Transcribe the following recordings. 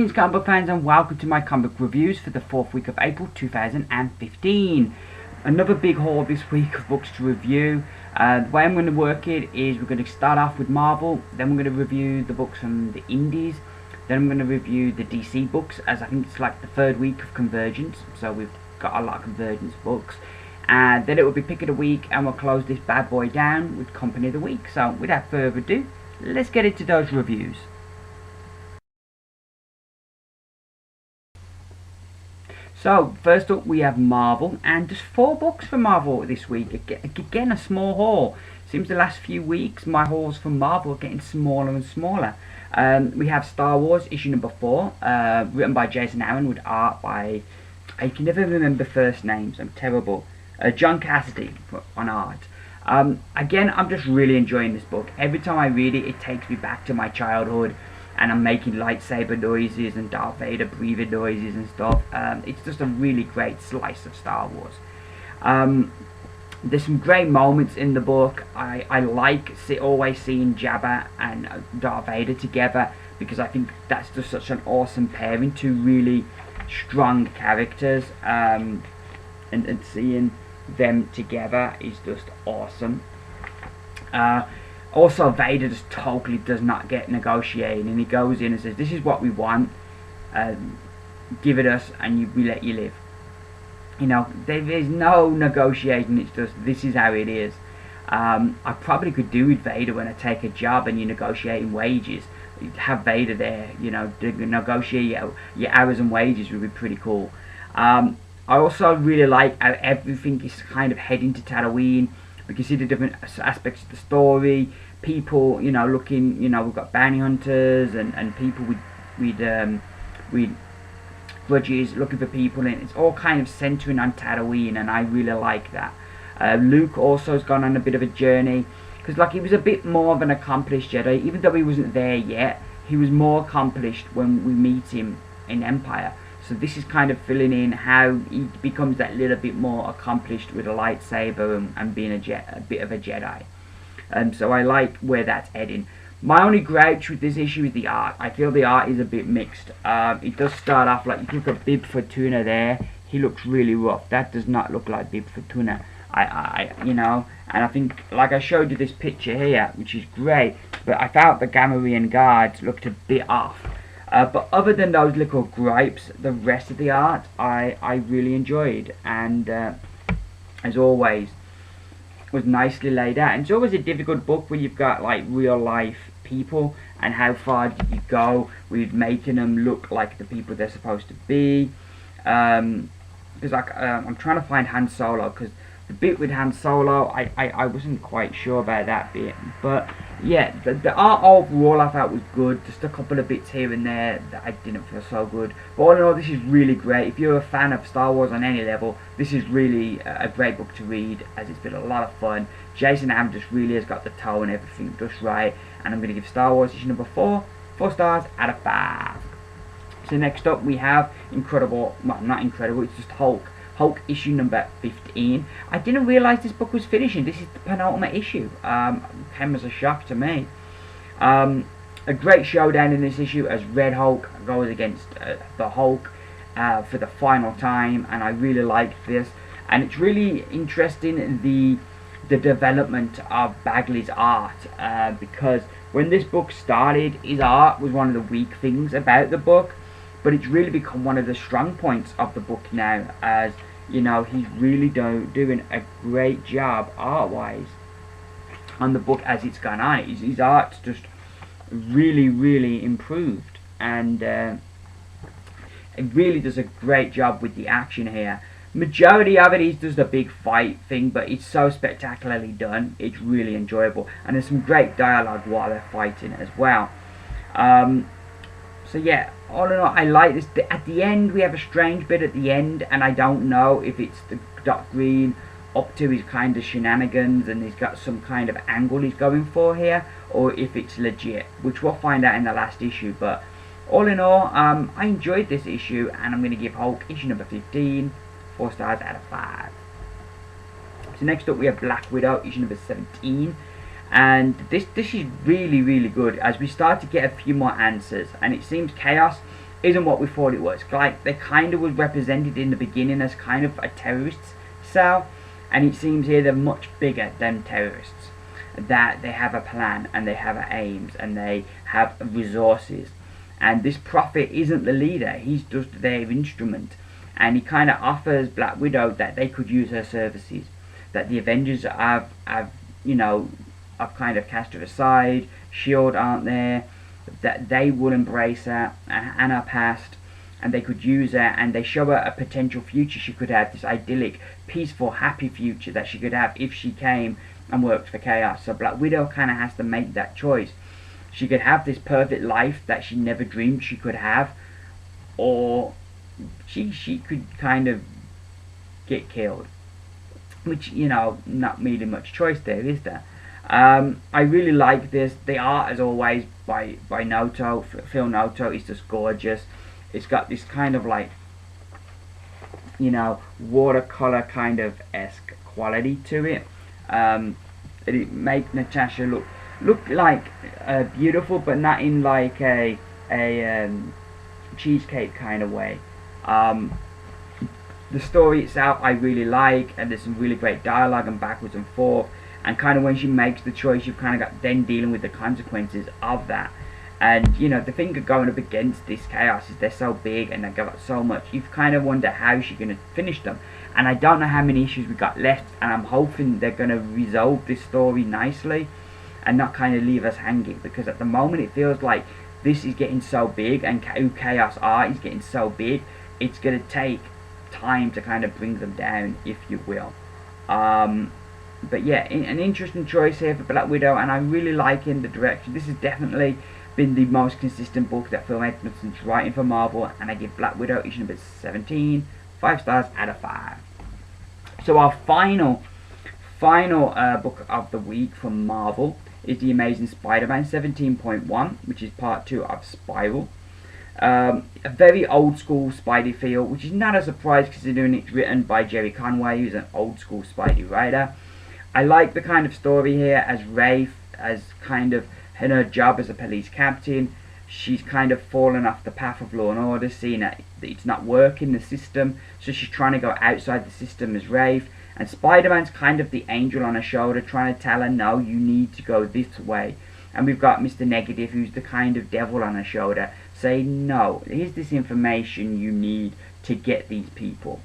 Greetings comic book fans and welcome to my comic book reviews for the 4th week of April 2015. Another big haul this week of books to review. The way I'm going to work it is we're going to start off with Marvel, then we're going to review the books from the Indys, then I'm going to review the DC books, as I think it's like the 3rd week of Convergence, so we've got a lot of Convergence books. And then it will be Pick of the Week, and we'll close this bad boy down with Company of the Week. So without further ado, let's get into those reviews. So, first up we have Marvel, and just 4 books for Marvel this week. Again, a small haul. Seems the last few weeks my hauls from Marvel are getting smaller and smaller. We have Star Wars issue number 4, written by Jason Aaron with art by, I can never remember first names, I'm terrible, John Cassidy on art. Again, I'm just really enjoying this book. Every time I read it, it takes me back to my childhood. And I'm making lightsaber noises and Darth Vader breathing noises and stuff. It's just a really great slice of Star Wars. There's some great moments in the book. I like always seeing Jabba and Darth Vader together, because I think that's just such an awesome pairing, two really strong characters. And seeing them together is just awesome. Also, Vader just totally does not get negotiating, and he goes in and says, "This is what we want, give it us, and we let you live." You know, there is no negotiating. It's just, this is how it is. I probably could do with Vader when I take a job and you're negotiating wages. Have Vader there, you know, to negotiate your hours and wages would be pretty cool. I also really like how everything is kind of heading to Tatooine. We can see the different aspects of the story. People, you know, looking, you know, we've got bounty hunters and people with grudges looking for people, and it's all kind of centering on Tatooine, and I really like that. Luke also has gone on a bit of a journey, because like he was a bit more of an accomplished Jedi, even though he wasn't there yet. He was more accomplished when we meet him in Empire. So this is kind of filling in how he becomes that little bit more accomplished with a lightsaber and being a bit of a Jedi. So I like where that's heading. My only grouch with this issue is the art. I feel the art is a bit mixed. It does start off like, you look at Bib Fortuna there. He looks really rough. That does not look like Bib Fortuna. You know, and I think, like I showed you this picture here, which is great, but I felt the Gamorrean guards looked a bit off. But other than those little gripes, the rest of the art I really enjoyed, and as always was nicely laid out. And it's always a difficult book when you've got like real life people, and how far did you go with making them look like the people they're supposed to be. Because I'm trying to find Han Solo, because the bit with Han Solo, I wasn't quite sure about that bit. But yeah, the art overall I felt was good. Just a couple of bits here and there that I didn't feel so good. But all in all, this is really great. If you're a fan of Star Wars on any level, this is really a great book to read, as it's been a lot of fun. Jason Aaron just really has got the tone and everything just right. And I'm going to give Star Wars issue number 4 stars out of 5. So next up we have Incredible, well, not Incredible, it's just Hulk issue number 15. I didn't realise this book was finishing. This is the penultimate issue. Came as a shock to me. A great showdown in this issue as Red Hulk goes against the Hulk for the final time, and I really like this. And it's really interesting, the development of Bagley's art, because when this book started, his art was one of the weak things about the book, but it's really become one of the strong points of the book now, as you know, he's really doing a great job art-wise on the book as it's gone on. His art's just really improved, and it really does a great job with the action here. Majority of it is just a big fight thing, but it's so spectacularly done. It's really enjoyable, and there's some great dialogue while they're fighting as well. So yeah, all in all, I like this. At the end, we have a strange bit at the end, and I don't know if it's the Doc Green up to his kind of shenanigans and he's got some kind of angle he's going for here, or if it's legit, which we'll find out in the last issue. But all in all, I enjoyed this issue, and I'm going to give Hulk issue number 15 4 stars out of 5. So next up we have Black Widow issue number 17. And this is really good, as we start to get a few more answers, and it seems Chaos isn't what we thought it was. Like, they kind of was represented in the beginning as kind of a terrorist cell, and it seems here they're much bigger than terrorists. That they have a plan, and they have aims, and they have resources. And this prophet isn't the leader, he's just their instrument. And he kind of offers Black Widow that they could use her services. That the Avengers have kind of cast her aside, S.H.I.E.L.D. aren't there, that they will embrace her and her past, and they could use her, and they show her a potential future she could have, this idyllic, peaceful, happy future that she could have if she came and worked for Chaos. So Black Widow kind of has to make that choice. She could have this perfect life that she never dreamed she could have, or she could kind of get killed. Which, not really much choice there, is there? I really like this. The art, as always, by Noto, Phil Noto, is just gorgeous. It's got this kind of like, watercolor kind of esque quality to it. It makes Natasha look like beautiful, but not in like a cheesecake kind of way. The story itself I really like, and there's some really great dialogue and backwards and forth, and kind of when she makes the choice, you've kind of got then dealing with the consequences of that. And the thing of going up against this Chaos is they're so big and they've got so much, you kind of wonder how she's going to finish them. And I don't know how many issues we got left, and I'm hoping they're going to resolve this story nicely and not kind of leave us hanging, because at the moment it feels like this is getting so big, and who Chaos are is getting so big, it's going to take time to kind of bring them down, if you will. But yeah, an interesting choice here for Black Widow, and I'm really liking the direction. This has definitely been the most consistent book that Phil Edmondson's writing for Marvel, and I give Black Widow issue number 17 5 stars out of 5. So our final book of the week from Marvel is The Amazing Spider-Man 17.1, which is part 2 of Spiral. A very old school Spidey feel, which is not a surprise considering it's written by Jerry Conway, who's an old school Spidey writer. I like the kind of story here, as Rafe, as kind of in her job as a police captain, she's kind of fallen off the path of law and order, seeing that it's not working, the system, so she's trying to go outside the system as Rafe, and Spider-Man's kind of the angel on her shoulder, trying to tell her, no, you need to go this way. And we've got Mr. Negative, who's the kind of devil on her shoulder, saying, no, here's this information you need to get these people.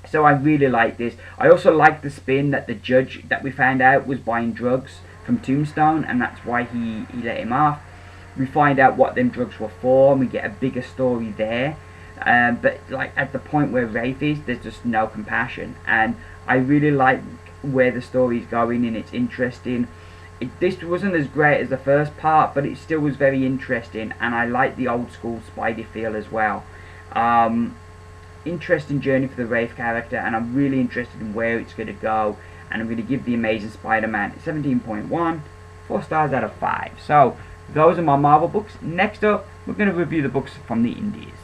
So I really like this. I also like the spin that the judge that we found out was buying drugs from Tombstone, and that's why he let him off. We find out what them drugs were for, and we get a bigger story there. But like at the point where Rafe is, there's just no compassion, and I really like where the story is going, and it's interesting. This wasn't as great as the first part, but it still was very interesting, and I like the old school Spidey feel as well. Interesting journey for the Rafe character, and I'm really interested in where it's going to go, and I'm going to give The Amazing Spider-Man 17.1, 4 stars out of 5. So those are my Marvel books. Next up, we're going to review the books from the Indies.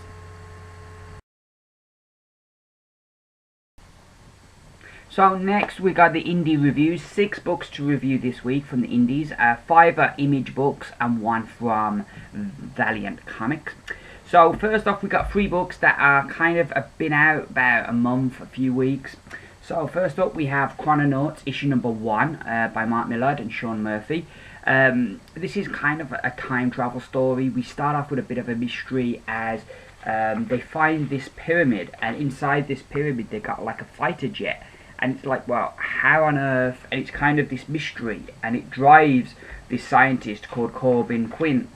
So next we got the indie reviews. 6 books to review this week from the Indies. 5 are Image books and 1 from Valiant Comics. So first off, we got 3 books that are kind of been out about a month, a few weeks. So first up we have Chrononauts issue number 1 by Mark Millard and Sean Murphy. This is kind of a time travel story. We start off with a bit of a mystery as they find this pyramid, and inside this pyramid they got like a fighter jet. And it's like, well, how on earth? And it's kind of this mystery, and it drives this scientist called Corbin Quinn,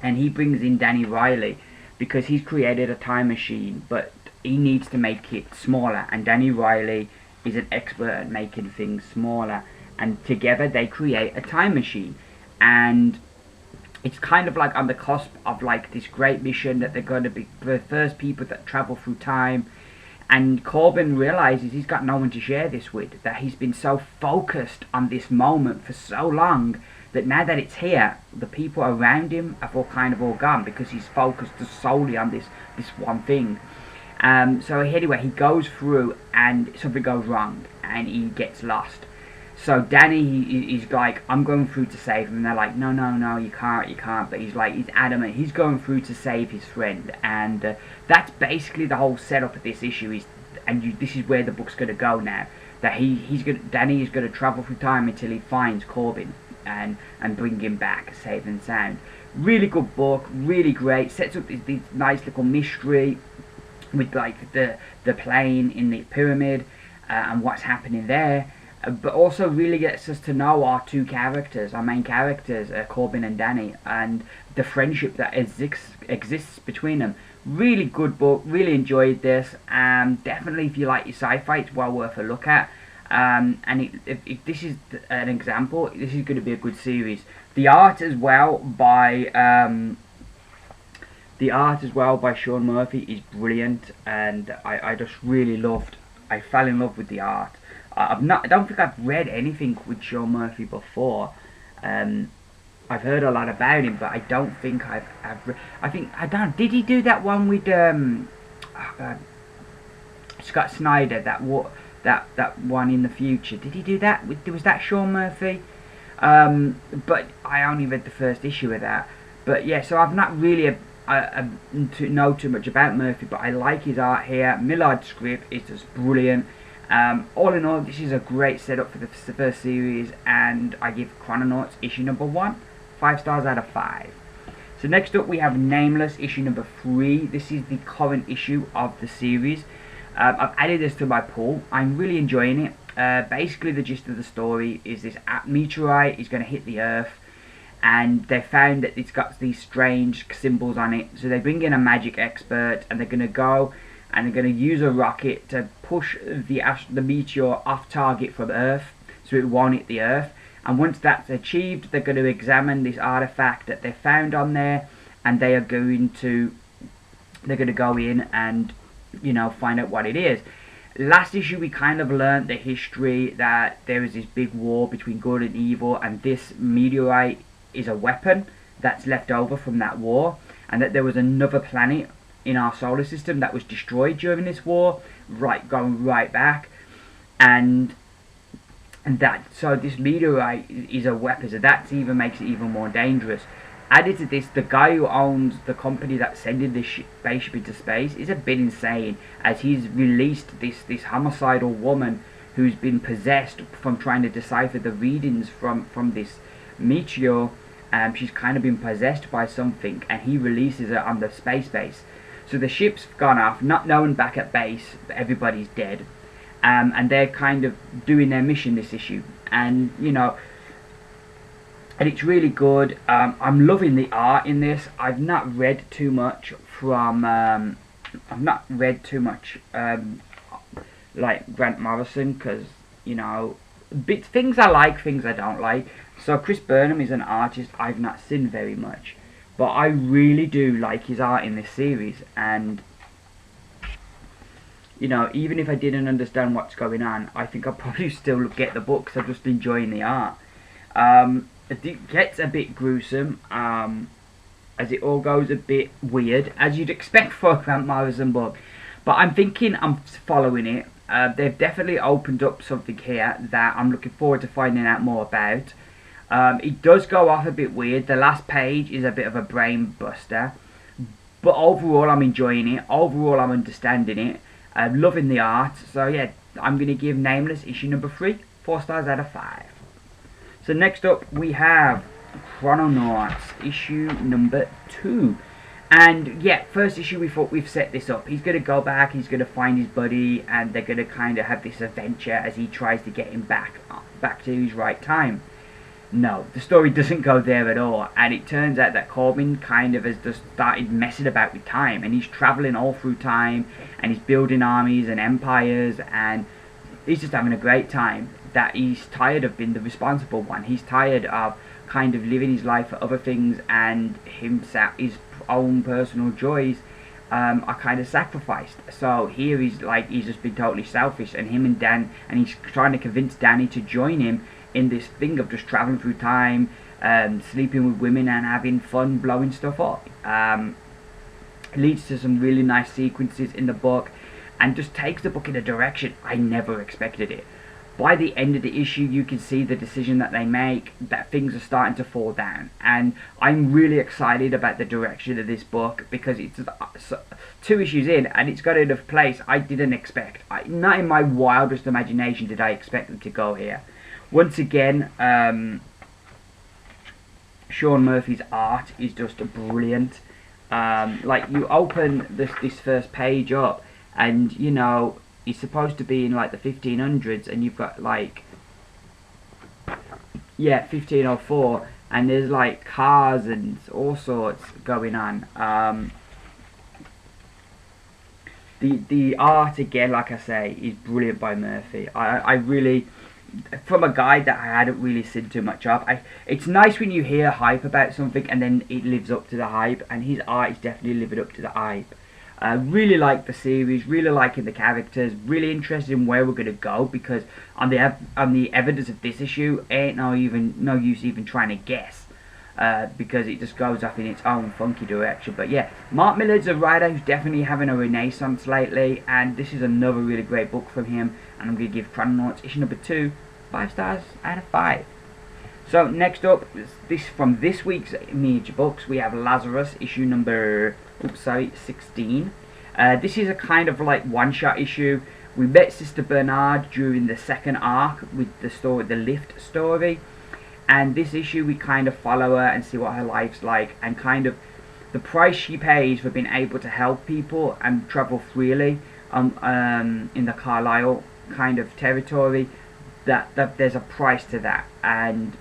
and he brings in Danny Riley because he's created a time machine, but he needs to make it smaller, and Danny Riley is an expert at making things smaller, and together they create a time machine. And it's kind of like on the cusp of like this great mission that they're going to be the first people that travel through time. And Corbin realizes he's got no one to share this with, that he's been so focused on this moment for so long that now that it's here, the people around him have all gone because he's focused solely on this one thing. So anyway, he goes through and something goes wrong and he gets lost. So Danny, he's like, I'm going through to save him. And they're like, no, no, no, you can't. But he's like, he's adamant. He's going through to save his friend. And that's basically the whole setup of this issue. This is where the book's going to go now. That Danny is going to travel through time until he finds Corbin and bring him back safe and sound. Really good book, really great. Sets up this nice little mystery with like the plane in the pyramid and what's happening there. But also really gets us to know our two characters, our main characters, Corbin and Danny, and the friendship that exists between them. Really good book, really enjoyed this. Definitely, if you like your sci-fi, it's well worth a look at. If this is an example, this is going to be a good series. The art as well by Sean Murphy is brilliant, and I just really I fell in love with the art. I don't think I've read anything with Sean Murphy before. I've heard a lot about him, but I don't think I've read. Did he do that one with Scott Snyder? That one in the future. Did he do that? Was that Sean Murphy? But I only read the first issue of that. But yeah, so I've not really know too much about Murphy, but I like his art here. Millard's script is just brilliant. All in all, this is a great setup for the first series, and I give Chrononauts issue number 1 5 stars out of 5. So next up we have Nameless issue number 3. This is the current issue of the series. I've added this to my pool. I'm really enjoying it. Basically the gist of the story is this meteorite is going to hit the Earth, and they found that it's got these strange symbols on it. So they bring in a magic expert, and they're going to go and they're going to use a rocket to push the meteor off target from Earth, so it won't hit the Earth. And once that's achieved, they're going to examine this artifact that they found on there, and they're going to go in and, you know, find out what it is. Last issue we kind of learned the history that there is this big war between good and evil, and this meteorite is a weapon that's left over from that war, and that there was another planet in our solar system that was destroyed during this war, going right back, and so this meteorite is a weapon, so that even makes it even more dangerous. Added to this, the guy who owns the company that's sending this spaceship into space is a bit insane, as he's released this homicidal woman who's been possessed from trying to decipher the readings from this meteor. She's kind of been possessed by something, and he releases her on the space base. So the ship's gone off, not knowing back at base that everybody's dead, and they're kind of doing their mission this issue, and you know, and it's really good. I'm loving the art in this. I've not read too much from like Grant Morrison, because you know, things I like, things I don't like. So Chris Burnham is an artist I've not seen very much, but I really do like his art in this series. And you know, even if I didn't understand what's going on, I think I'll probably still get the book, because I'm just enjoying the art. It gets a bit gruesome, as it all goes a bit weird, as you'd expect for a Grant Morrison book. But I'm thinking I'm following it. They've definitely opened up something here that I'm looking forward to finding out more about. It does go off a bit weird. The last page is a bit of a brain buster, but overall I'm enjoying it. Overall I'm understanding it. I'm loving the art. So yeah, I'm going to give Nameless issue number 3 4 stars out of 5. So next up we have Chrononauts issue number 2. And yeah, first issue we thought we've set this up. He's going to go back, he's going to find his buddy, and they're going to kind of have this adventure as he tries to get him back to his right time. No, the story doesn't go there at all, and it turns out that Corbin kind of has just started messing about with time, and he's travelling all through time, and he's building armies and empires, and he's just having a great time. That he's tired of being the responsible one. He's tired of kind of living his life for other things, and himself, his own personal joys are kind of sacrificed. So here he's just been totally selfish, and he's trying to convince Danny to join him in this thing of just traveling through time, sleeping with women and having fun blowing stuff up. It leads to some really nice sequences in the book, and just takes the book in a direction I never expected it. by the end of the issue, you can see the decision that they make, that things are starting to fall down. And I'm really excited about the direction of this book, because it's 2 issues in, and it's got in a place I didn't expect. Not in my wildest imagination did I expect them to go here. Once again, Sean Murphy's art is just brilliant. Like, you open this first page up, and you know, it's supposed to be in like the 1500s, and you've got like, yeah, 1504, and there's like cars and all sorts going on. The art, again, like I say, is brilliant by Murphy. I really, from a guy that I hadn't really seen too much of, it's nice when you hear hype about something and then it lives up to the hype, and his art is definitely living up to the hype. Really like the series, really liking the characters, really interested in where we're going to go, because on the evidence of this issue, ain't no use even trying to guess, because it just goes off in its own funky direction. But yeah, Mark Millar's a writer who's definitely having a renaissance lately, and this is another really great book from him, and I'm going to give Chrononauts issue number 2 5 stars out of 5. So next up, from this week's Miniature Books, we have Lazurus issue number 16. This is a kind of like one-shot issue. We met Sister Bernard during the second arc with the story, the Lift story, and this issue we kind of follow her and see what her life's like, and kind of the price she pays for being able to help people and travel freely in the Carlisle kind of territory. That there's a price to that, and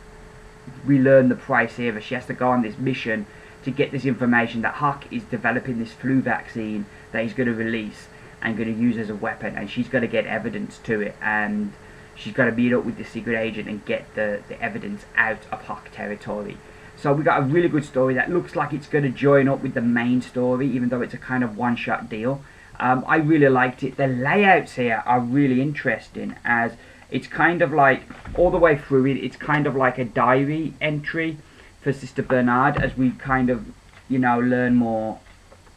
we learn the price here, but she has to go on this mission to get this information that Huck is developing this flu vaccine that he's going to release and going to use as a weapon, and she's got to get evidence to it, and she's got to meet up with the secret agent and get the evidence out of Huck territory. So we got a really good story that looks like it's going to join up with the main story, even though it's a kind of one-shot deal. I really liked it. The layouts here are really interesting, as it's kind of like, all the way through it, it's kind of like a diary entry for Sister Bernard, as we kind of, you know, learn more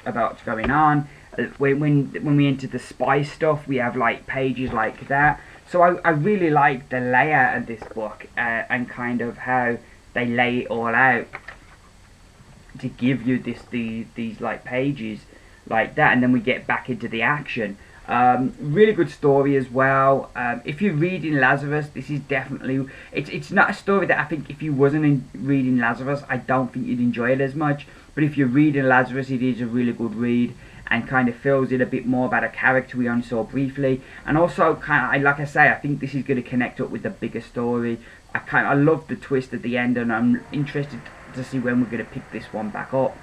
about what's going on. When we enter the spy stuff, we have like pages like that. So I really like the layout of this book, and kind of how they lay it all out to give you these like pages like that, and then we get back into the action. Really good story as well. If you're reading Lazurus, this is definitely, it's not a story that I think if you wasn't reading Lazurus, I don't think you'd enjoy it as much. But if you're reading Lazurus, it is a really good read, and kind of fills in a bit more about a character we only saw briefly, and also kind of, like I say, I think this is going to connect up with the bigger story. I love the twist at the end, and I'm interested to see when we're going to pick this one back up.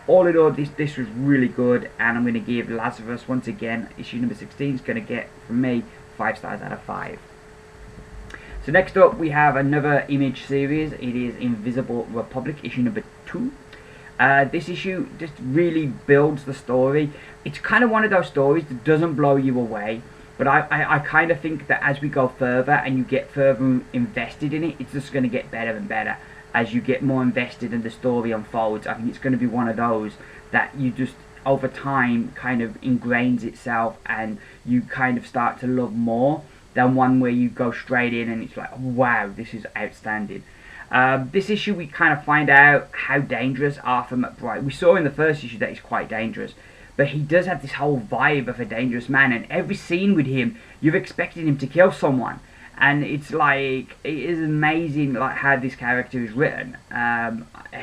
All in all, this was really good, and I'm going to give Lazurus, once again, issue number 16 is going to get, from me, 5 stars out of 5. So next up, we have another Image series. It is Invisible Republic, issue number 2. This issue just really builds the story. It's kind of one of those stories that doesn't blow you away, but I kind of think that as we go further and you get further invested in it, it's just going to get better and better. As you get more invested and the story unfolds, I think it's going to be one of those that you just, over time, kind of ingrains itself, and you kind of start to love more than one where you go straight in and it's like, wow, this is outstanding. This issue we kind of find out how dangerous Arthur McBride. We saw in the first issue that he's quite dangerous, but he does have this whole vibe of a dangerous man, and every scene with him, you've expected him to kill someone. And it's like, it is amazing like how this character is written.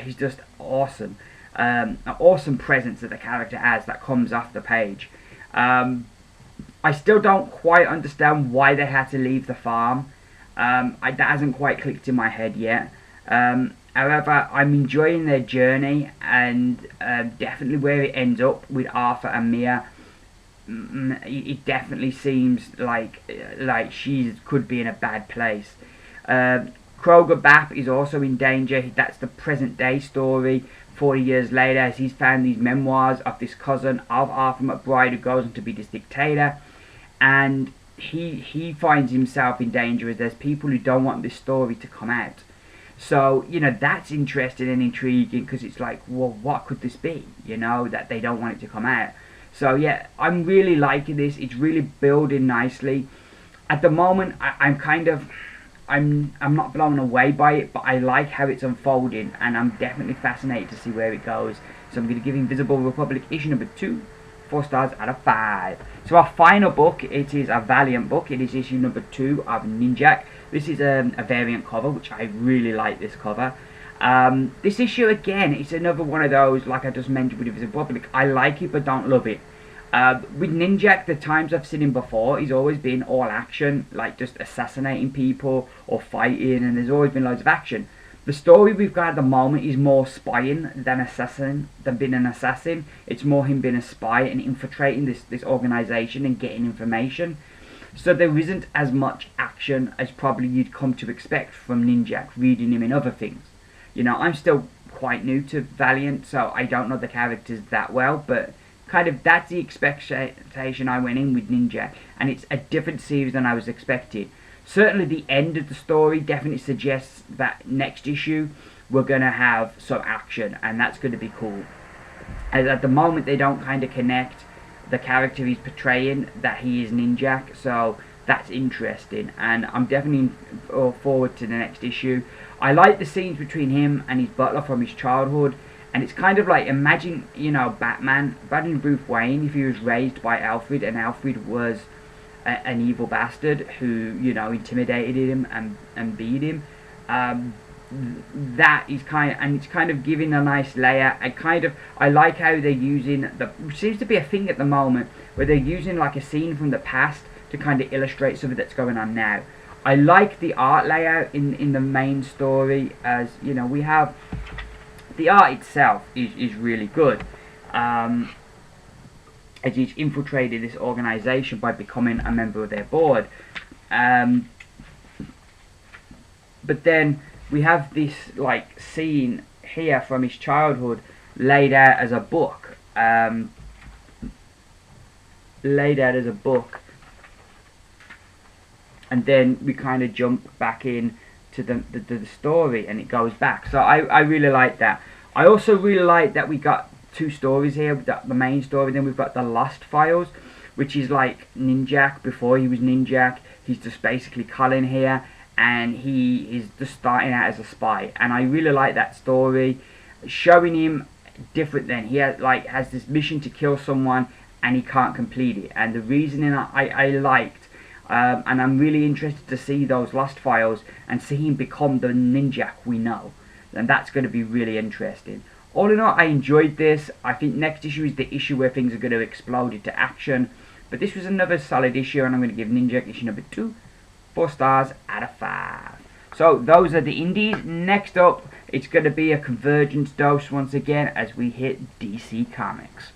He's just awesome. An awesome presence that the character has that comes off the page. I still don't quite understand why they had to leave the farm. That hasn't quite clicked in my head yet. However, I'm enjoying their journey, and definitely where it ends up with Arthur and Mia. It definitely seems like she could be in a bad place. Kroger Bap is also in danger. That's the present day story 40 years later, as he's found these memoirs of this cousin of Arthur McBride who goes on to be this dictator, and he finds himself in danger as there's people who don't want this story to come out. So, you know, that's interesting and intriguing, because it's like, well, what could this be, you know, that they don't want it to come out. So yeah, I'm really liking this. It's really building nicely. At the moment, I'm not blown away by it, but I like how it's unfolding, and I'm definitely fascinated to see where it goes. So I'm going to give Invisible Republic issue number 2 4 stars out of 5. So our final book, it is a Valiant book. It is issue number 2 of Ninjak. This is a variant cover, which I really like this cover. This issue, again, it's another one of those, like I just mentioned with Invisible Republic, I like it but don't love it. With Ninjak, the times I've seen him before, he's always been all action, like just assassinating people or fighting, and there's always been loads of action. The story we've got at the moment is more spying than being an assassin. It's more him being a spy and infiltrating this organisation and getting information. So there isn't as much action as probably you'd come to expect from Ninjak, reading him in other things. You know, I'm still quite new to Valiant, so I don't know the characters that well, but kind of that's the expectation I went in with Ninjak, and it's a different series than I was expecting. Certainly the end of the story definitely suggests that next issue we're going to have some action, and that's going to be cool. As at the moment they don't kind of connect the character he's portraying that he is Ninjak, so that's interesting, and I'm definitely forward to the next issue. I like the scenes between him and his butler from his childhood, and it's kind of like, imagine, you know, Batman Bruce Wayne, if he was raised by Alfred, and Alfred was an evil bastard who, you know, intimidated him and beat him. That is it's kind of giving a nice layer. I like how they're using which seems to be a thing at the moment, where they're using like a scene from the past to kind of illustrate something that's going on now. I like the art layout in the main story, as you know, we have the art itself is really good. As he's infiltrated this organisation by becoming a member of their board. But then we have this like scene here from his childhood laid out as a book. And then we kind of jump back in to the story, and it goes back. So I really like that. I also really like that we got 2 stories here. We've got the main story, then we've got the Lost Files, which is like Ninjak before he was Ninjak. He's just basically Colin here, and he is just starting out as a spy. And I really like that story, showing him different than he has this mission to kill someone, and he can't complete it. And the reasoning I liked. And I'm really interested to see those Lost Files and see him become the Ninjak we know. And that's going to be really interesting. All in all, I enjoyed this. I think next issue is the issue where things are going to explode into action. But this was another solid issue, and I'm going to give Ninjak issue number 2 4 stars out of 5. So those are the indies. Next up, it's going to be a Convergence dose once again as we hit DC Comics.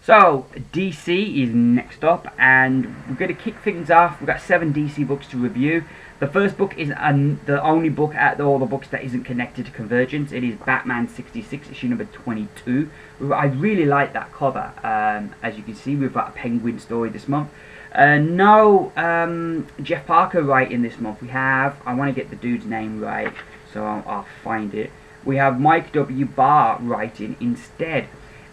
So, DC is next up, and we're going to kick things off. We've got 7 DC books to review. The first book is the only book out of all the books that isn't connected to Convergence. It is Batman 66, issue number 22. I really like that cover. As you can see, we've got a Penguin story this month. No Jeff Parker writing this month. We have, I want to get the dude's name right, so I'll find it. We have Mike W. Barr writing instead.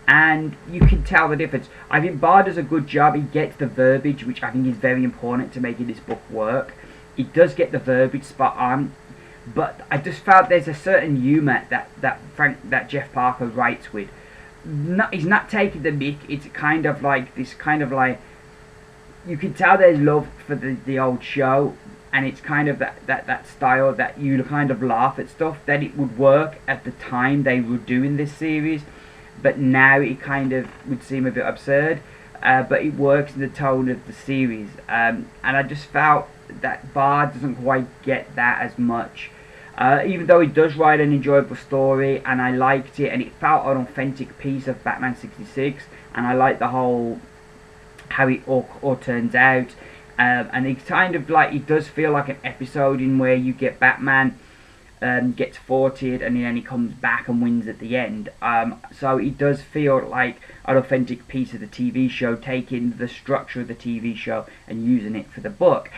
And you can tell the difference. I think Barr does a good job. He gets the verbiage, which I think is very important to making this book work. He does get the verbiage spot on, but I just felt there's a certain humour that Jeff Parker writes with. He's not taking the mick. It's kind of like this, you can tell there's love for the old show, and it's kind of that style that you kind of laugh at stuff that it would work at the time they were doing this series. But now it kind of would seem a bit absurd, but it works in the tone of the series. And I just felt that Barr doesn't quite get that as much. Even though he does write an enjoyable story, and I liked it, and it felt an authentic piece of Batman 66, and I like the whole, how it all turns out. And it's kind of like, it does feel like an episode in where you get Batman gets thwarted, and then he comes back and wins at the end. So it does feel like an authentic piece of the TV show, taking the structure of the TV show and using it for the book.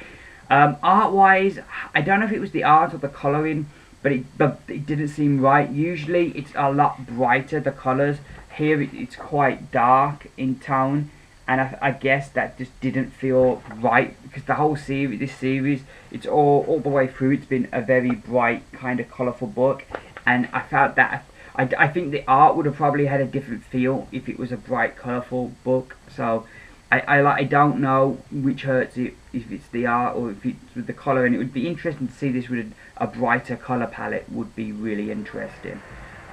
Art-wise, I don't know if it was the art or the colouring, but it didn't seem right. Usually it's a lot brighter, the colours. Here it's quite dark in tone, and I guess that just didn't feel right, because the whole series, this series, it's all the way through, it's been a very bright, kind of colourful book, and I felt that, I think the art would have probably had a different feel if it was a bright, colourful book. So I don't know which hurts it, if it's the art or if it's with the colour, and it would be interesting to see this with a brighter colour palette. Would be really interesting.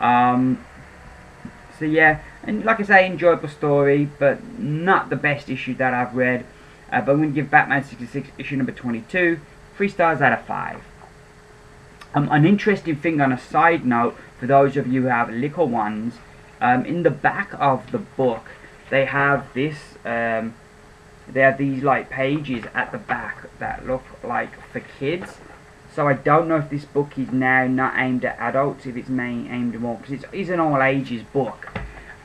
So yeah, and like I say, enjoyable story, but not the best issue that I've read. But I'm going to give Batman 66 issue number 22 3 stars out of 5. An interesting thing on a side note, for those of you who have little ones, in the back of the book, they have this, they have these like pages at the back that look like for kids. So I don't know if this book is now not aimed at adults, if it's aimed more, because it's an all ages book.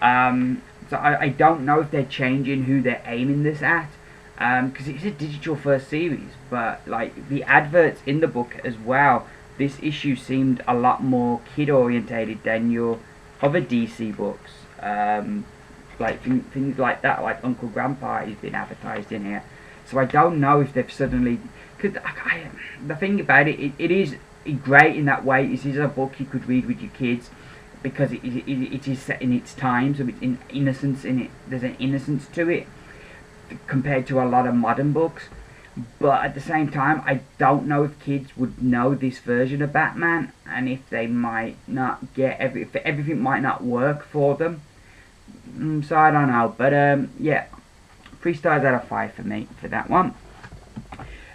So I don't know if they're changing who they're aiming this at, because it's a digital first series, but like the adverts in the book as well, this issue seemed a lot more kid orientated than your other DC books. Like things like that, like Uncle Grandpa has been advertised in here. So I don't know if they've suddenly, because the thing about it, it is great in that way. This is a book you could read with your kids, because it is set in its time, so it's in innocence in it. There's an innocence to it compared to a lot of modern books. But at the same time, I don't know if kids would know this version of Batman, and if they might not get if everything might not work for them. So I don't know, but yeah, 3 stars out of 5 for me for that one.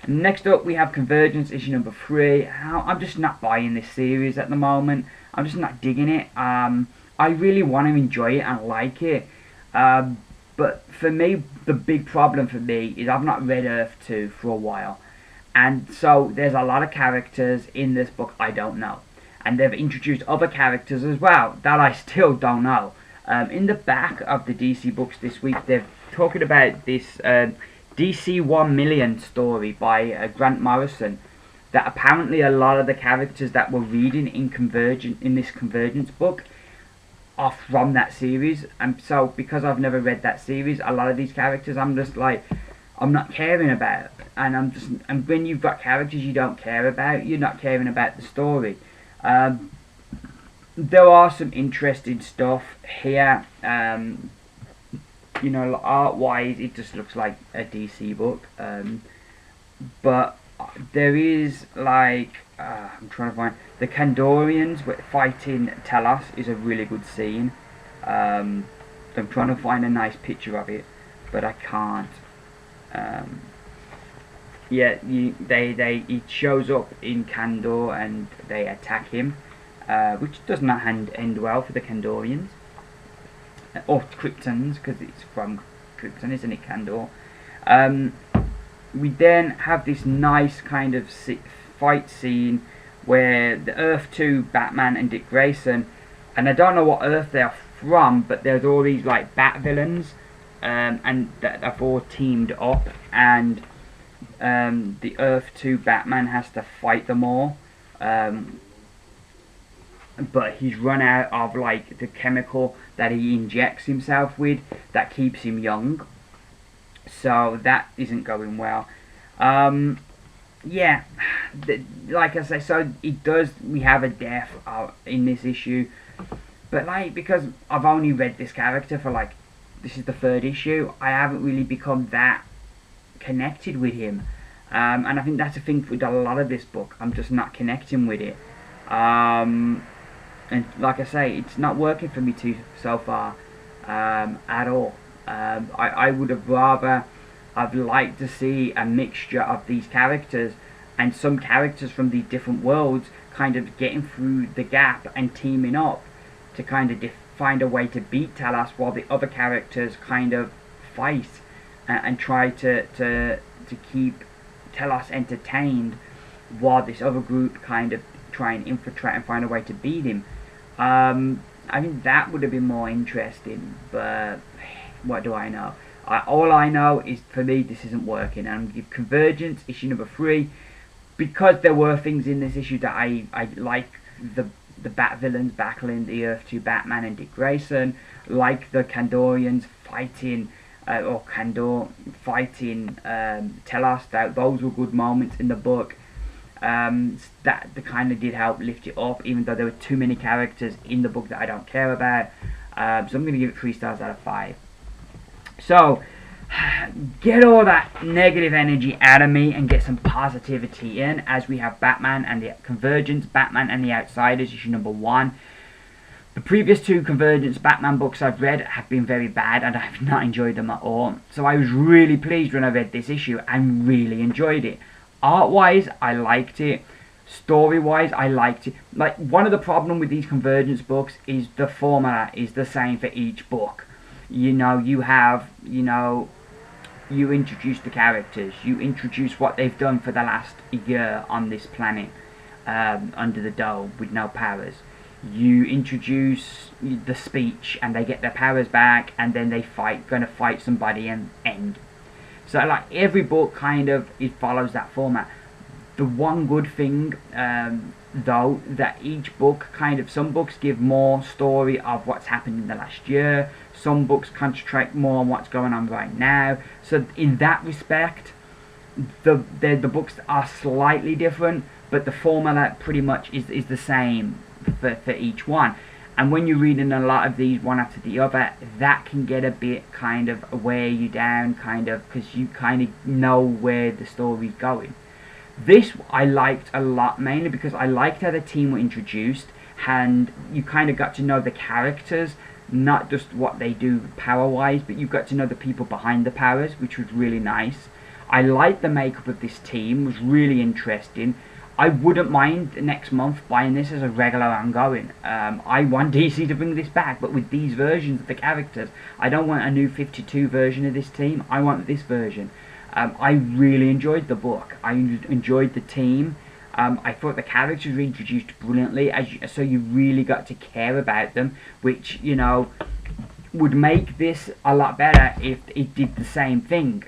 Next up, we have Convergence issue number 3. I'm just not buying this series at the moment. I'm just not digging it. I really want to enjoy it and like it, but for me, the big problem for me is I've not read Earth 2 for a while, and so there's a lot of characters in this book I don't know, and they've introduced other characters as well that I still don't know. In the back of the DC books this week, they're talking about this DC 1 Million story by Grant Morrison, that apparently a lot of the characters that we're reading in this Convergence book are from that series. And so because I've never read that series, a lot of these characters I'm just like, I'm not caring about. And when you've got characters you don't care about, you're not caring about the story. There are some interesting stuff here. You know, art wise it just looks like a DC book, but there is like I'm trying to find the Kandorians fighting Telos is a really good scene. I'm trying to find a nice picture of it, but I can't. Yeah, it shows up in Kandor and they attack him, which does not end well for the Kandorians. Or Kryptons, because it's from Krypton, isn't it, Kandor? We then have this nice kind of fight scene where the Earth 2 Batman and Dick Grayson, and I don't know what Earth they're from, but there's all these like Bat villains, and that have all teamed up, and the Earth 2 Batman has to fight them all. But he's run out of like the chemical that he injects himself with that keeps him young, so that isn't going well. Yeah, like I say, so it does, we have a death in this issue, but like, because I've only read this character for like, this is the 3rd issue, I haven't really become that connected with him, and I think that's a thing with a lot of this book. I'm just not connecting with it. And like I say, it's not working for me so far at all. I would have rather, I'd like to see a mixture of these characters, and some characters from these different worlds kind of getting through the gap and teaming up to kind of find a way to beat Talos, while the other characters kind of fight and try to keep Talos entertained, while this other group kind of try and infiltrate and find a way to beat him. I think that would have been more interesting, but what do I know? All I know is, for me, this isn't working. And I'm going to give Convergence issue number 3, because there were things in this issue that I like, the Bat villains battling the Earth 2 Batman and Dick Grayson, like the Kandorians fighting or Kandor fighting Telos. Those were good moments in the book. That kind of did help lift it up, even though there were too many characters in the book that I don't care about. So I'm going to give it 3 stars out of 5. So, get all that negative energy out of me and get some positivity in, as we have Batman and the Convergence, Batman and the Outsiders, issue number 1. The previous 2 Convergence Batman books I've read have been very bad, and I've not enjoyed them at all. So I was really pleased when I read this issue and really enjoyed it. Art-wise, I liked it. Story-wise, I liked it. Like, one of the problems with these Convergence books is the formula is the same for each book. You know, you have, you introduce the characters. You introduce what they've done for the last year on this planet, under the dome with no powers. You introduce the speech and they get their powers back, and then they gonna fight somebody and end. So like every book kind of, it follows that format. The one good thing though, that each book kind of, some books give more story of what's happened in the last year, some books concentrate more on what's going on right now. So in that respect, the books are slightly different, but the formula pretty much is the same for each one. And when you're reading a lot of these one after the other, that can get a bit kind of wear you down, kind of, because you kind of know where the story's going. This I liked a lot, mainly because I liked how the team were introduced, and you kind of got to know the characters, not just what they do power-wise, but you got to know the people behind the powers, which was really nice. I liked the makeup of this team, was really interesting. I wouldn't mind next month buying this as a regular ongoing. I want DC to bring this back, but with these versions of the characters. I don't want a new 52 version of this team, I want this version. I really enjoyed the book. I enjoyed the team. I thought the characters were introduced brilliantly, so you really got to care about them, which, would make this a lot better if it did the same thing.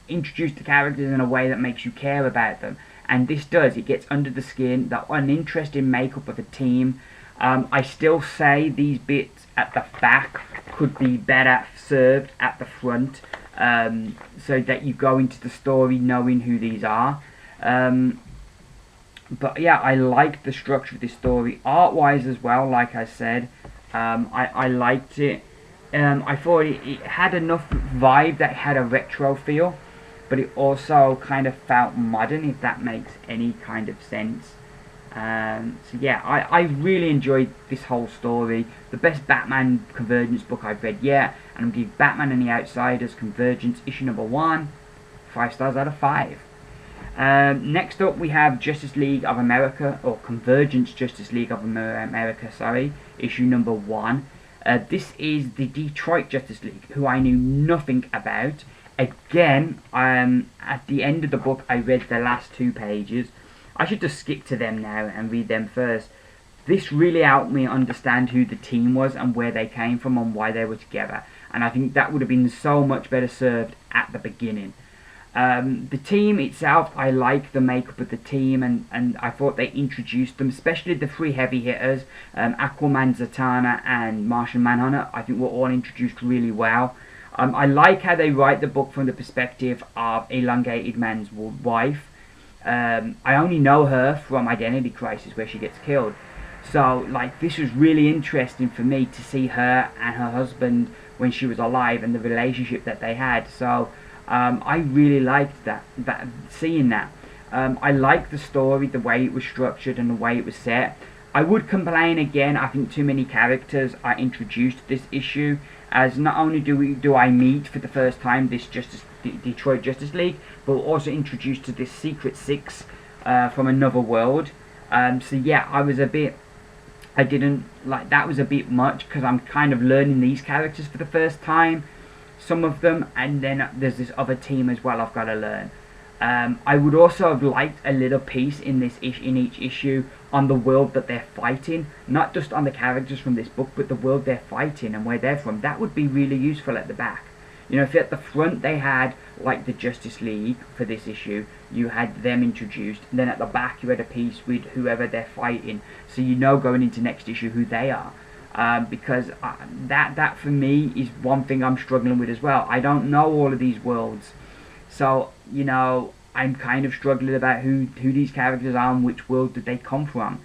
Introduce the characters in a way that makes you care about them. And this does. It gets under the skin, the uninteresting makeup of a team. I still say these bits at the back could be better served at the front, so that you go into the story knowing who these are. But yeah, I liked the structure of this story. Art-wise as well, like I said, I liked it. I thought it had enough vibe that it had a retro feel, but it also kind of felt modern, if that makes any kind of sense. So yeah, I really enjoyed this whole story. The best Batman Convergence book I've read yet, and I'm giving Batman and the Outsiders Convergence issue number 1 5 stars out of 5. Next up we have Justice League of America, or Convergence Justice League of America, sorry, issue number 1. This is the Detroit Justice League, who I knew nothing about. Again, at the end of the book I read the last 2 pages. I should just skip to them now and read them first. This really helped me understand who the team was and where they came from and why they were together. And I think that would have been so much better served at the beginning. The team itself, I like the makeup of the team, and I thought they introduced them, especially the 3 heavy hitters, Aquaman, Zatanna and Martian Manhunter. I think were all introduced really well. I like how they write the book from the perspective of Elongated Man's wife. I only know her from Identity Crisis, where she gets killed. So, like, this was really interesting for me to see her and her husband when she was alive and the relationship that they had. So, I really liked that seeing that. I liked the story, the way it was structured and the way it was set. I would complain again, I think too many characters are introduced to this issue, as not only do I meet for the first time this Detroit Justice League, but we're also introduced to this Secret Six from another world. So yeah, I didn't like, that was a bit much, because I'm kind of learning these characters for the first time, some of them, and then there's this other team as well I've got to learn. I would also have liked a little piece in each issue on the world that they're fighting, not just on the characters from this book, but the world they're fighting and where they're from. That would be really useful at the back. If at the front they had, like, the Justice League for this issue, you had them introduced, and then at the back you had a piece with whoever they're fighting, so going into next issue who they are. because that for me is one thing I'm struggling with as well. I don't know all of these worlds, so you know I'm kind of struggling about who these characters are and which world did they come from.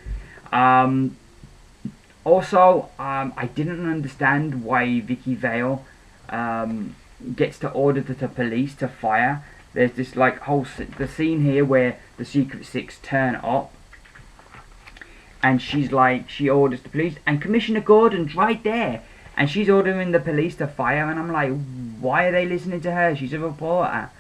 Also, I didn't understand why Vicky Vale gets to order the police to fire. There's this like the scene here where the Secret Six turn up, and she orders the police, and Commissioner Gordon's right there, and she's ordering the police to fire, and I'm like, why are they listening to her? She's a reporter.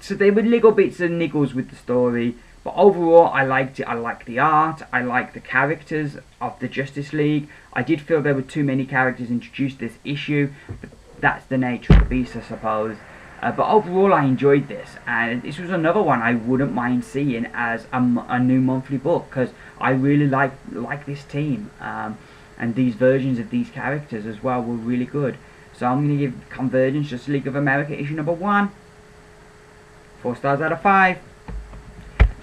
So there were little bits and niggles with the story, but overall I liked it. I liked the art, I liked the characters of the Justice League. I did feel there were too many characters introduced this issue, but that's the nature of the beast, I suppose. But overall I enjoyed this, and this was another one I wouldn't mind seeing as a new monthly book, because I really like this team, and these versions of these characters as well were really good. So I'm going to give Convergence, Justice League of America, issue number 1, 4 stars out of 5.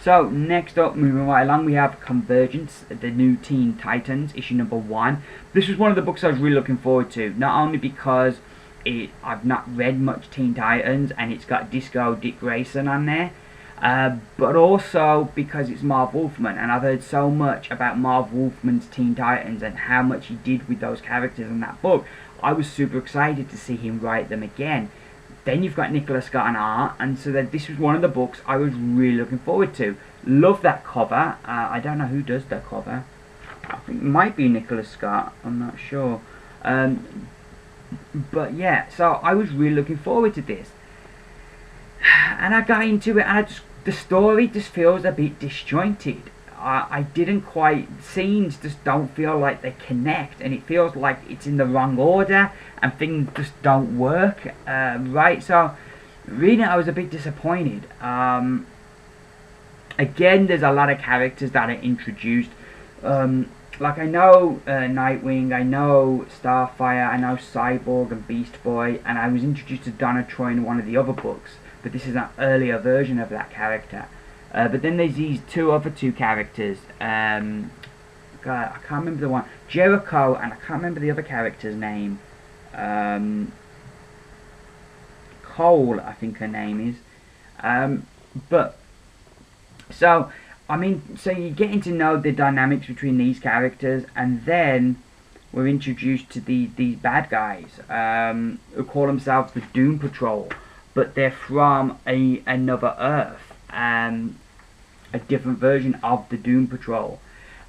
So next up, moving right along, we have Convergence, the new Teen Titans, issue number 1. This was one of the books I was really looking forward to, not only because I've not read much Teen Titans and it's got Disco Dick Grayson on there, but also because it's Marv Wolfman, and I've heard so much about Marv Wolfman's Teen Titans and how much he did with those characters in that book. I was super excited to see him write them again. Then you've got Nicholas Scott on art, and so that this was one of the books I was really looking forward to. Love that cover. I don't know who does that cover. I think it might be Nicholas Scott, I'm not sure. But yeah, so I was really looking forward to this. And I got into it, and the story just feels a bit disjointed. I didn't quite, scenes just don't feel like they connect, and it feels like it's in the wrong order, and things just don't work, right? So, reading it, I was a bit disappointed. Again, there's a lot of characters that are introduced. Like, I know Nightwing, I know Starfire, I know Cyborg and Beast Boy, and I was introduced to Donna Troy in one of the other books, but this is an earlier version of that character. But then there's these other two characters. God, I can't remember the one. Jericho, and I can't remember the other character's name. Cole, I think her name is. But so I mean, so you're getting to know the dynamics between these characters, and then we're introduced to these bad guys who call themselves the Doom Patrol, but they're from another Earth. A different version of the Doom Patrol.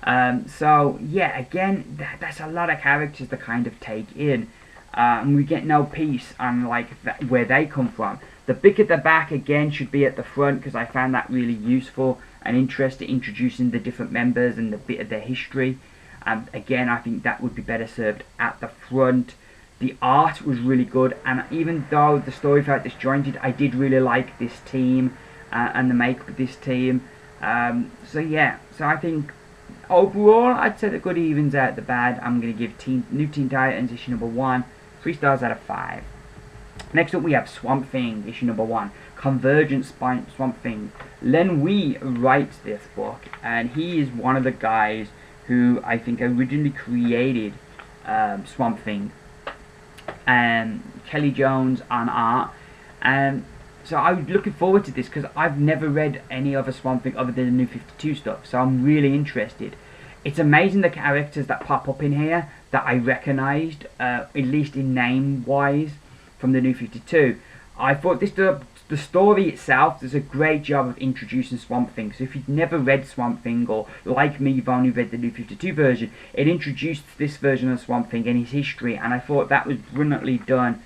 So yeah, again, that's a lot of characters to kind of take in, and we get no peace on like where they come from. The big at the back again should be at the front, because I found that really useful and interesting, introducing the different members and the bit of their history. Again, I think that would be better served at the front. The art was really good, and even though the story felt disjointed, I did really like this team and the makeup of this team. So yeah, so I think overall I'd say the good evens out the bad. I'm going to give New Teen Titans issue number 1 3 stars out of 5. Next up we have Swamp Thing issue number 1, Convergence by Swamp Thing. Len Wein writes this book, and he is one of the guys who I think originally created Swamp Thing, and Kelly Jones on art. So I was looking forward to this, because I've never read any other Swamp Thing other than the New 52 stuff, so I'm really interested. It's amazing the characters that pop up in here that I recognised, at least in name-wise, from the New 52. I thought the story itself does a great job of introducing Swamp Thing. So if you've never read Swamp Thing, or like me, you've only read the New 52 version, it introduced this version of Swamp Thing and his history, and I thought that was brilliantly done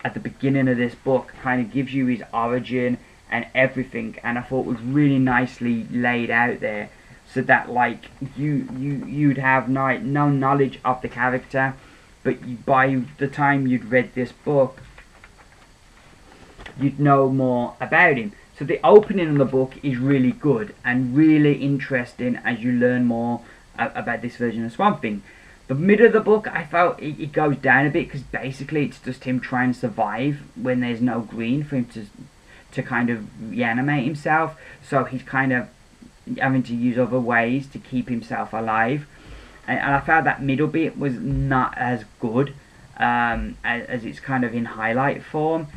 at the beginning of this book. Kind of gives you his origin and everything, and I thought was really nicely laid out there, so that like you'd have no knowledge of the character, but by the time you'd read this book, you'd know more about him. So the opening of the book is really good and really interesting as you learn more about this version of Swamp Thing. The middle of the book, I felt it goes down a bit, because basically it's just him trying to survive when there's no green for him to kind of reanimate himself. So he's kind of having to use other ways to keep himself alive. and I found that middle bit was not as good as it's kind of in highlight form.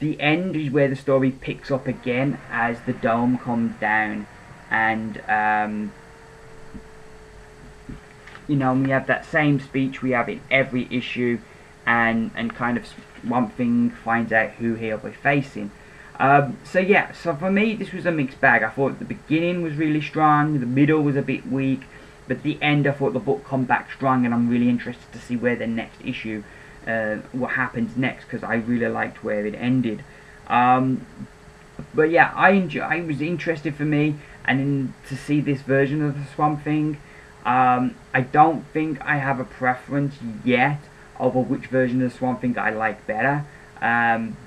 The end is where the story picks up again as the dome comes down, and you know, we have that same speech we have in every issue, and kind of Swamp Thing finds out who he'll be facing. So yeah, so for me this was a mixed bag. I thought the beginning was really strong, the middle was a bit weak, but the end I thought the book come back strong, and I'm really interested to see where the next issue, what happens next, because I really liked where it ended. But yeah, I was interested for me, and to see this version of the Swamp Thing. I don't think I have a preference yet over which version of the Swamp Thing I like better.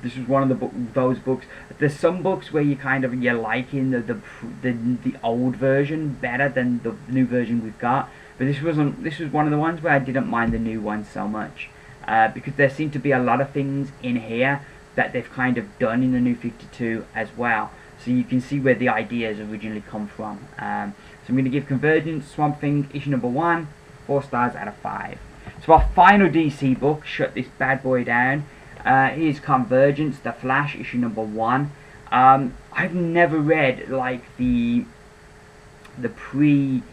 This was one of those books. There's some books where you're liking the old version better than the new version we've got. But this was one of the ones where I didn't mind the new one so much, because there seem to be a lot of things in here that they've kind of done in the New 52 as well. So you can see where the ideas originally come from. So I'm going to give Convergence Swamp Thing issue number 1 4 stars out of 5. So our final DC book, shut this bad boy down. Here's Convergence, The Flash, issue number 1. I've never read like the pre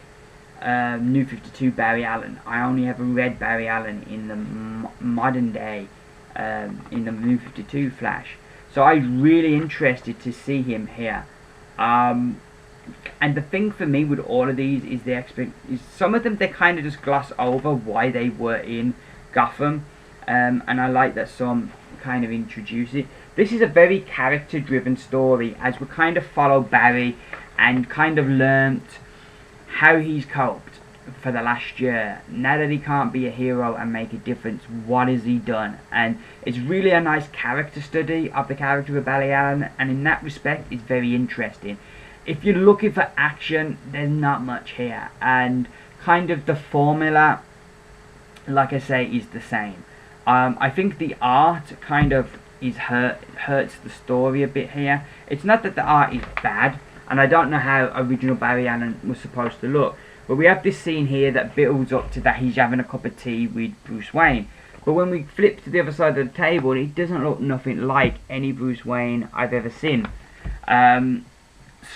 New 52 Barry Allen. I only ever read Barry Allen in the modern day, in the New 52 Flash. So I was really interested to see him here. And the thing for me with all of these is some of them they kind of just gloss over why they were in Gotham, and I like that some kind of introduce it. This is a very character driven story, as we kind of follow Barry and kind of learnt how he's coped for the last year. Now that he can't be a hero and make a difference, what has he done? And it's really a nice character study of the character of Barry Allen, and in that respect it's very interesting. If you're looking for action, there's not much here, and kind of the formula, like I say, is the same. I think the art kind of hurts the story a bit here. It's not that the art is bad, and I don't know how original Barry Allen was supposed to look, but we have this scene here that builds up to that he's having a cup of tea with Bruce Wayne. But when we flip to the other side of the table, it doesn't look nothing like any Bruce Wayne I've ever seen.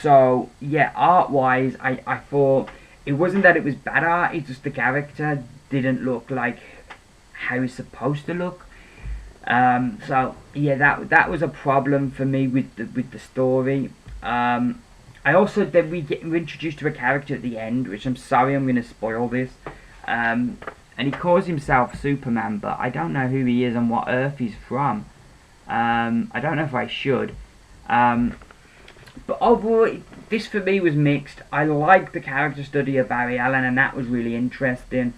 So yeah, art-wise, I thought it wasn't that it was bad art, it's just the character didn't look like how he's supposed to look. So yeah, that was a problem for me with the story. I also then we're introduced to a character at the end, which I'm sorry I'm going to spoil this. And he calls himself Superman, but I don't know who he is and what Earth he's from. I don't know if I should. But overall, this for me was mixed. I liked the character study of Barry Allen, and that was really interesting.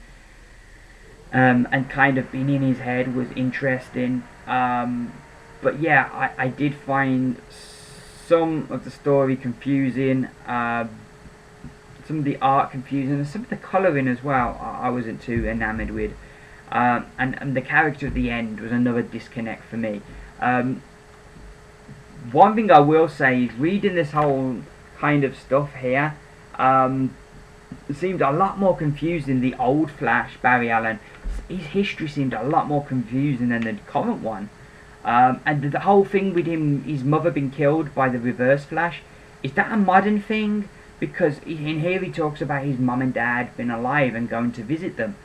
And kind of being in his head was interesting. But yeah, I did find some of the story confusing, some of the art confusing, and some of the colouring as well I wasn't too enamoured with. And the character at the end was another disconnect for me. One thing I will say is reading this whole kind of stuff here, it seemed a lot more confusing. The old Flash, Barry Allen, his history seemed a lot more confusing than the current one. And the whole thing with him, his mother being killed by the Reverse Flash, is that a modern thing? Because in here he talks about his mum and dad being alive and going to visit them.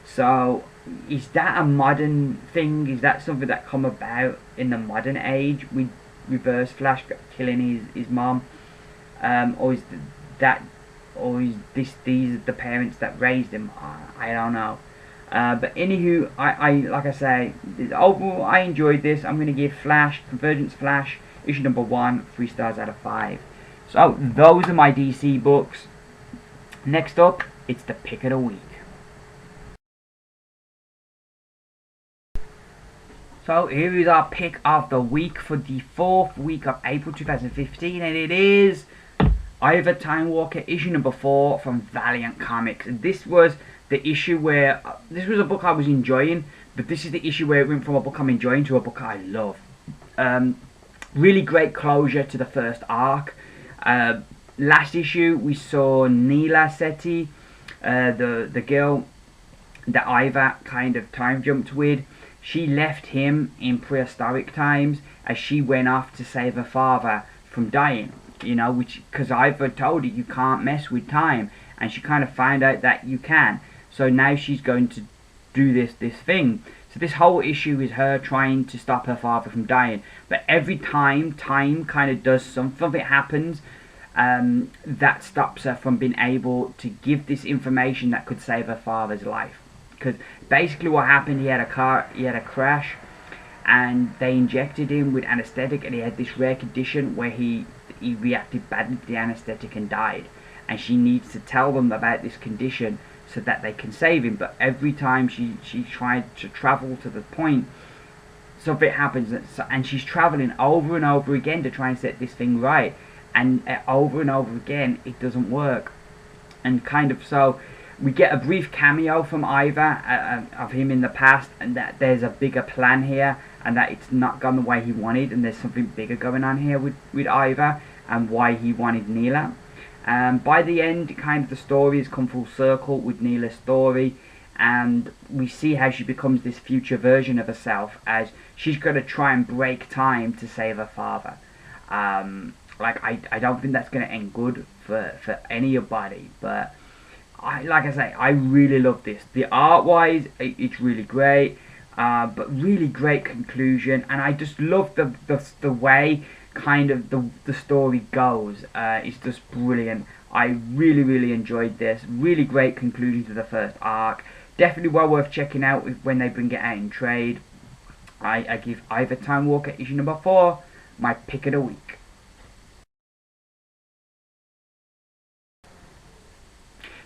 So is that a modern thing? Is that something that come about in the modern age with Reverse Flash killing his mom? Or is these the parents that raised him? I don't know. But anywho, I like I say, overall I enjoyed this. I'm going to give Convergence Flash, issue number 1, 3 stars out of 5. So those are my DC books. Next up, it's the pick of the week. So here is our pick of the week for the 4th week of April 2015, and it is Ivar Timewalker, issue number 4 from Valiant Comics. And this was the issue where, this was a book I was enjoying, but this is the issue where it went from a book I'm enjoying to a book I love. Really great closure to the first arc. Last issue we saw Neela Seti the girl that Ivar kind of time jumped with, she left him in prehistoric times as she went off to save her father from dying. You know, which, because Ivar told her you can't mess with time, and she kind of found out that you can. So now she's going to do this thing. So this whole issue is her trying to stop her father from dying. But every time time kind of does something happens that stops her from being able to give this information that could save her father's life. Because basically what happened, he had a crash, and they injected him with anesthetic, and he had this rare condition where he reacted badly to the anesthetic and died. And she needs to tell them about this condition so that they can save him. But every time she tried to travel to the point, something happens, and she's traveling over and over again to try and set this thing right, and over and over again it doesn't work. And kind of so we get a brief cameo from Ivar of him in the past, and that there's a bigger plan here, and that it's not gone the way he wanted, and there's something bigger going on here with Ivar and why he wanted Neela. By the end, kind of the story has come full circle with Neela's story, and we see how she becomes this future version of herself as she's going to try and break time to save her father. I don't think that's going to end good for anybody, but like I say, I really love this. The art wise, it's really great, but really great conclusion, and I just love the way kind of the story goes. It's just brilliant. I really enjoyed this. Really great conclusion to the first arc. Definitely well worth checking out when they bring it out in trade. I give Ivar Timewalker issue number 4 my pick of the week.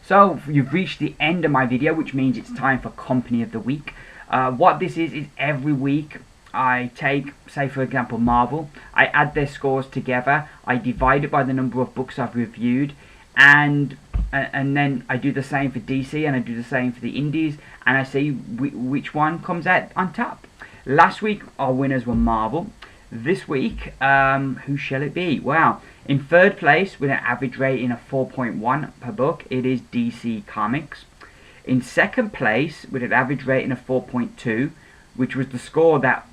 So you've reached the end of my video, which means it's time for company of the week. What this is every week I take, say for example Marvel, I add their scores together, I divide it by the number of books I've reviewed, and then I do the same for DC, and I do the same for the Indys, and I see which one comes out on top. Last week our winners were Marvel. This week, who shall it be? Well, in third place with an average rating of 4.1 per book, it is DC Comics. In second place with an average rating of 4.2, which was the score that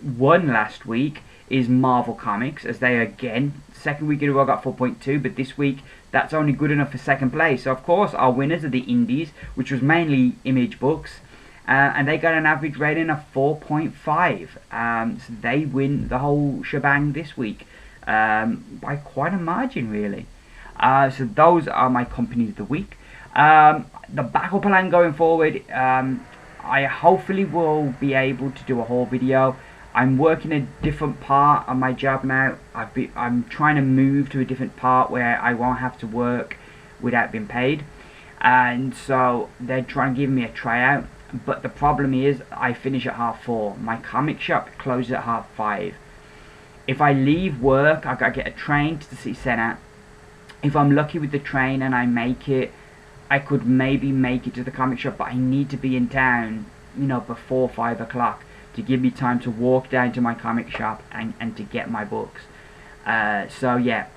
won last week, is Marvel Comics, as they again, second week in a row got 4.2, but this week that's only good enough for second place. So of course our winners are the Indys, which was mainly Image books, and they got an average rating of 4.5. So they win the whole shebang this week, by quite a margin really. So those are my companies of the week. The battle plan going forward, I hopefully will be able to do a haul video. I'm working a different part of my job now. I'm trying to move to a different part where I won't have to work without being paid, and so they're trying to give me a tryout. But the problem is I finish at 4:30. My comic shop closes at 5:30. If I leave work, I've got to get a train to the city centre. If I'm lucky with the train and I make it, I could maybe make it to the comic shop, but I need to be in town, you know, before 5 o'clock to give me time to walk down to my comic shop and to get my books. So yeah,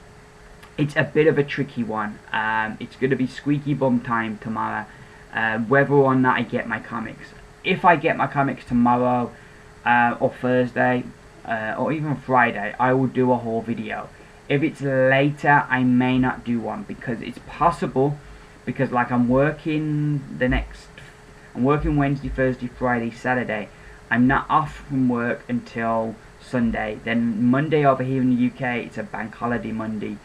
it's a bit of a tricky one. It's going to be squeaky bum time tomorrow, whether or not I get my comics. If I get my comics tomorrow, or Thursday, or even Friday, I will do a haul video. If it's later, I may not do one, because it's possible, because like I'm working Wednesday, Thursday, Friday, Saturday. I'm not off from work until Sunday. Then Monday over here in the UK, it's a bank holiday Monday.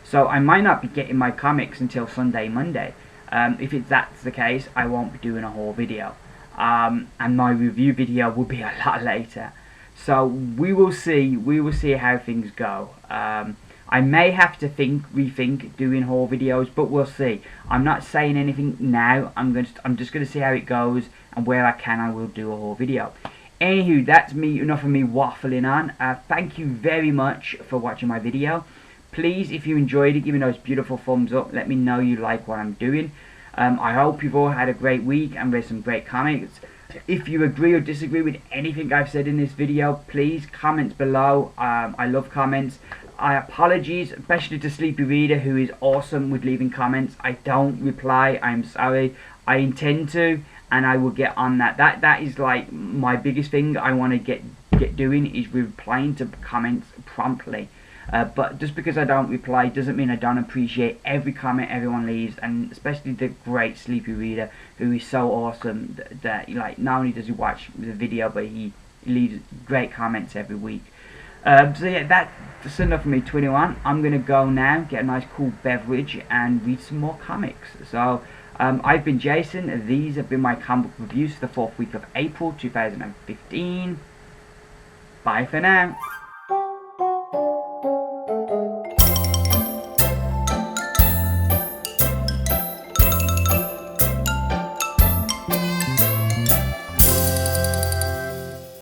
So I might not be getting my comics until Sunday, Monday. If that's the case, I won't be doing a haul video. And my review video will be a lot later. So we will see how things go. I may have to rethink doing haul videos, but we'll see. I'm not saying anything now. I'm just going to see how it goes, and where I can, I will do a haul video. Anywho, that's enough of me waffling on. Thank you very much for watching my video. Please, if you enjoyed it, give me those beautiful thumbs up. Let me know you like what I'm doing. I hope you've all had a great week and read some great comics. If you agree or disagree with anything I've said in this video, please comment below. I love comments. I apologies, especially to Sleepy Reader, who is awesome with leaving comments. I don't reply. I'm sorry. I intend to, and I will get on that. That is like my biggest thing I want to get doing, is replying to comments promptly. But just because I don't reply doesn't mean I don't appreciate every comment everyone leaves, and especially the great Sleepy Reader, who is so awesome that like, not only does he watch the video, but he leaves great comments every week. So yeah, that's enough for me, 21. I'm going to go now, get a nice cool beverage, and read some more comics. So, I've been Jason. These have been my comic book reviews for the 4th week of April 2015. Bye for now.